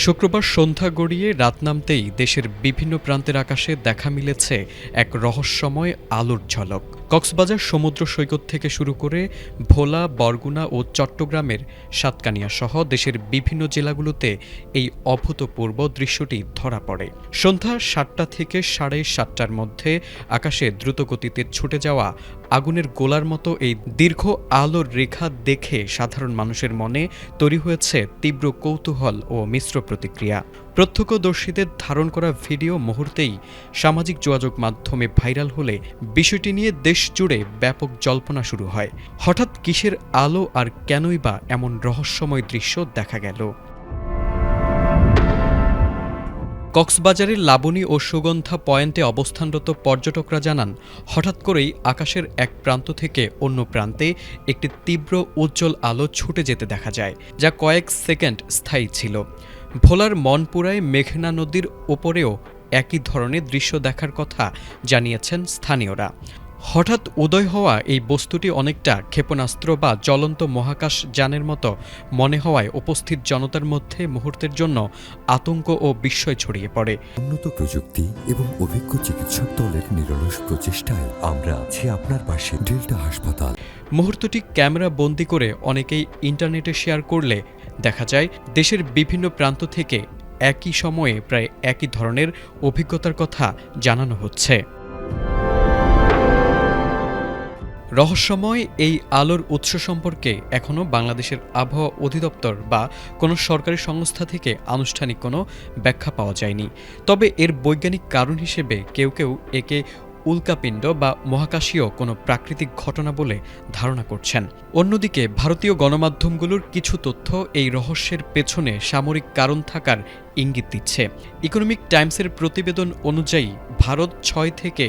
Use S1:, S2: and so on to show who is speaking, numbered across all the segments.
S1: শুক্রবার সন্ধ্যা গড়িয়ে রাত নামতেই দেশের বিভিন্ন প্রান্তের আকাশে দেখা মিলেছে এক রহস্যময় আলোর ঝলক। কক্সবাজার সমুদ্র সৈকত থেকে শুরু করে ভোলা, বরগুনা ও চট্টগ্রামের সাতকানিয়া সহ দেশের বিভিন্ন জেলাগুলোতে এই অভূতপূর্ব দৃশ্যটি ধরা পড়ে। সন্ধ্যা ৭টা থেকে ৭:৩০টার মধ্যে আকাশে দ্রুতগতিতে ছুটে যাওয়া আগুনের গোলার মতো এই দীর্ঘ আলোর রেখা দেখে সাধারণ মানুষের মনে তৈরি হয়েছে তীব্র কৌতূহল ও মিশ্র প্রতিক্রিয়া। প্রত্যক্ষদর্শীদের ধারণ করা ভিডিও মুহূর্তেই সামাজিক যোগাযোগ মাধ্যমে ভাইরাল হলে বিষয়টি নিয়ে দেশ জুড়ে ব্যাপক জল্পনা শুরু হয়। হঠাৎ কিসের আলো আর কেনই বা এমন রহস্যময় দৃশ্য দেখা গেল? কক্সবাজারের লাবণী ও সুগন্ধা পয়েন্টে অবস্থানরত পর্যটকরা জানান, হঠাৎ করেই আকাশের এক প্রান্ত থেকে অন্য প্রান্তে একটি তীব্র উজ্জ্বল আলো ছুটে যেতে দেখা যায়, যা কয়েক সেকেন্ড স্থায়ী ছিল। ভোলার মনপুরায় মেঘনা নদীর ওপরেও একই ধরনের দৃশ্য দেখার কথা জানিয়েছেন স্থানীয়রা। হঠাৎ উদয় হওয়া এই বস্তুটি অনেকটা ক্ষেপণাস্ত্র বা জ্বলন্ত মহাকাশ যানের মতো মনে হওয়ায় উপস্থিত জনতার মধ্যে মুহূর্তের জন্য আতঙ্ক ও বিস্ময় ছড়িয়ে পড়ে।
S2: উন্নত প্রযুক্তি এবং অভিজ্ঞ চিকিৎসক দলের নিরলস প্রচেষ্টায় আমরা আছি আপনার পাশে। ডেল্টা হাসপাতাল।
S1: মুহূর্তটি ক্যামেরা বন্দি করে অনেকেই ইন্টারনেটে শেয়ার করলে দেখা যায় দেশের বিভিন্ন প্রান্ত থেকে একই সময়ে প্রায় একই ধরনের অভিজ্ঞতার কথা জানানো হচ্ছে। রহস্যময় এই আলোর উৎস সম্পর্কে এখনও বাংলাদেশের আবহাওয়া অধিদপ্তর বা কোনো সরকারি সংস্থা থেকে আনুষ্ঠানিক কোনো ব্যাখ্যা পাওয়া যায়নি। তবে এর বৈজ্ঞানিক কারণ হিসেবে কেউ কেউ একে উল্কাপিণ্ড বা মহাকাশীয় কোনো প্রাকৃতিক ঘটনা বলে ধারণা করছেন। অন্যদিকে ভারতীয় গণমাধ্যমগুলোর কিছু তথ্য এই রহস্যের পেছনে সামরিক কারণ থাকার ইঙ্গিত দিচ্ছে। ইকোনমিক টাইমসের প্রতিবেদন অনুযায়ী ভারত ৬ থেকে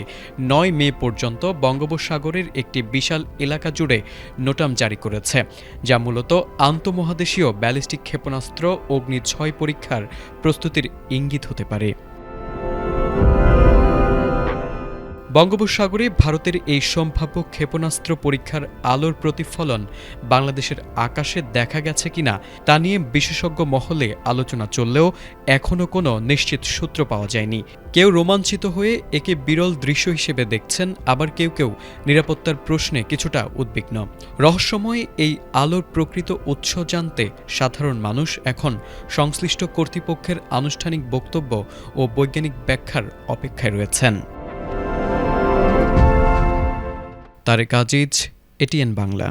S1: ৯ মে পর্যন্ত বঙ্গোপসাগরের একটি বিশাল এলাকা জুড়ে নোটাম জারি করেছে, যা মূলত আন্তঃমহাদেশীয় ব্যালিস্টিক ক্ষেপণাস্ত্র অগ্নি-৬ পরীক্ষার প্রস্তুতির ইঙ্গিত হতে পারে। বঙ্গোপসাগরে ভারতের এই সম্ভাব্য ক্ষেপণাস্ত্র পরীক্ষার আলোর প্রতিফলন বাংলাদেশের আকাশে দেখা গেছে কিনা তা নিয়ে বিশেষজ্ঞ মহলে আলোচনা চললেও এখনও কোনো নিশ্চিত সূত্র পাওয়া যায়নি। কেউ রোমাঞ্চিত হয়ে একে বিরল দৃশ্য হিসেবে দেখছেন, আবার কেউ কেউ নিরাপত্তার প্রশ্নে কিছুটা উদ্বিগ্ন। রহস্যময় এই আলোর প্রকৃত উৎস জানতে সাধারণ মানুষ এখন সংশ্লিষ্ট কর্তৃপক্ষের আনুষ্ঠানিক বক্তব্য ও বৈজ্ঞানিক ব্যাখ্যার অপেক্ষায় রয়েছেন। তারেক আজিজ, এটিএন বাংলা।